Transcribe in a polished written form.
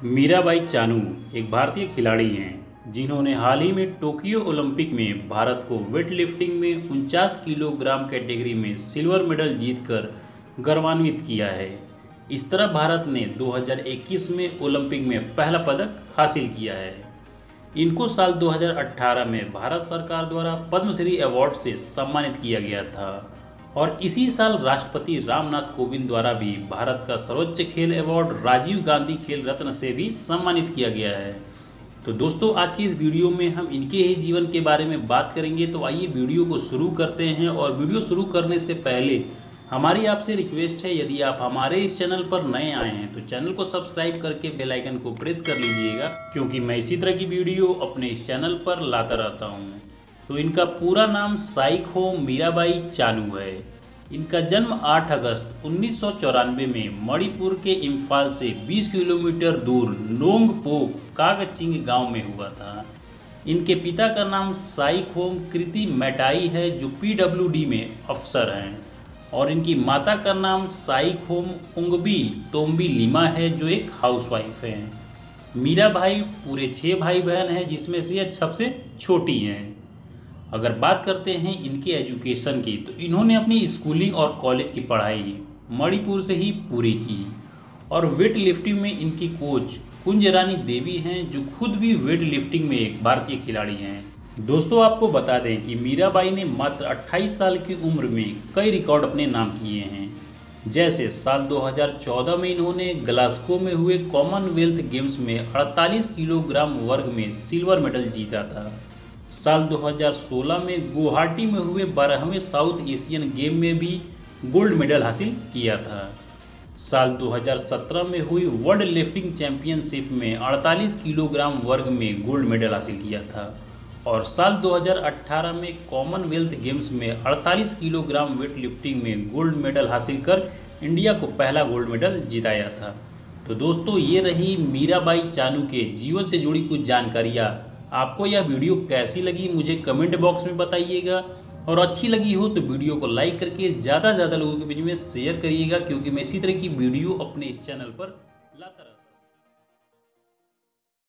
मीराबाई चानू एक भारतीय खिलाड़ी हैं जिन्होंने हाल ही में टोक्यो ओलंपिक में भारत को वेटलिफ्टिंग में 49 किलोग्राम कैटेगरी में सिल्वर मेडल जीतकर गौरवान्वित किया है। इस तरह भारत ने 2021 में ओलंपिक में पहला पदक हासिल किया है। इनको साल 2018 में भारत सरकार द्वारा पद्मश्री अवार्ड से सम्मानित किया गया था और इसी साल राष्ट्रपति रामनाथ कोविंद द्वारा भी भारत का सर्वोच्च खेल अवार्ड राजीव गांधी खेल रत्न से भी सम्मानित किया गया है। तो दोस्तों, आज की इस वीडियो में हम इनके ही जीवन के बारे में बात करेंगे। तो आइए वीडियो को शुरू करते हैं। और वीडियो शुरू करने से पहले हमारी आपसे रिक्वेस्ट है, यदि आप हमारे इस चैनल पर नए आए हैं तो चैनल को सब्सक्राइब करके बेल आइकन को प्रेस कर लीजिएगा, क्योंकि मैं इसी तरह की वीडियो अपने इस चैनल पर लाता रहता हूँ। तो इनका पूरा नाम साइखोम मीराबाई चानू है। इनका जन्म 8 अगस्त 1994 में मणिपुर के इम्फाल से 20 किलोमीटर दूर नोंगपोक कागचिंग गांव में हुआ था। इनके पिता का नाम साइखोम कृति मैटाई है, जो पीडब्ल्यूडी में अफसर हैं, और इनकी माता का नाम साइखोम उंगबी तोम्बी लिमा है, जो एक हाउसवाइफ है। मीराबाई पूरे 6 भाई बहन हैं, जिसमें से यह सबसे छोटी हैं। अगर बात करते हैं इनके एजुकेशन की, तो इन्होंने अपनी स्कूलिंग और कॉलेज की पढ़ाई मणिपुर से ही पूरी की। और वेट लिफ्टिंग में इनकी कोच कुंज रानी देवी हैं, जो खुद भी वेट लिफ्टिंग में एक भारतीय खिलाड़ी हैं। दोस्तों, आपको बता दें कि मीराबाई ने मात्र 28 साल की उम्र में कई रिकॉर्ड अपने नाम किए हैं। जैसे साल 2014 में इन्होंने ग्लास्गो में हुए कॉमनवेल्थ गेम्स में 48 किलोग्राम वर्ग में सिल्वर मेडल जीता था। साल 2016 में गुवाहाटी में हुए 12वें साउथ एशियन गेम में भी गोल्ड मेडल हासिल किया था। साल 2017 में हुई वर्ल्ड लिफ्टिंग चैंपियनशिप में 48 किलोग्राम वर्ग में गोल्ड मेडल हासिल किया था। और साल 2018 में कॉमनवेल्थ गेम्स में 48 किलोग्राम वेट लिफ्टिंग में गोल्ड मेडल हासिल कर इंडिया को पहला गोल्ड मेडल जिताया था। तो दोस्तों, ये रही मीराबाई चानू के जीवन से जुड़ी कुछ जानकारियाँ। आपको यह वीडियो कैसी लगी मुझे कमेंट बॉक्स में बताइएगा, और अच्छी लगी हो तो वीडियो को लाइक करके ज़्यादा से ज़्यादा लोगों के बीच में शेयर करिएगा, क्योंकि मैं इसी तरह की वीडियो अपने इस चैनल पर लाता रहूँगा।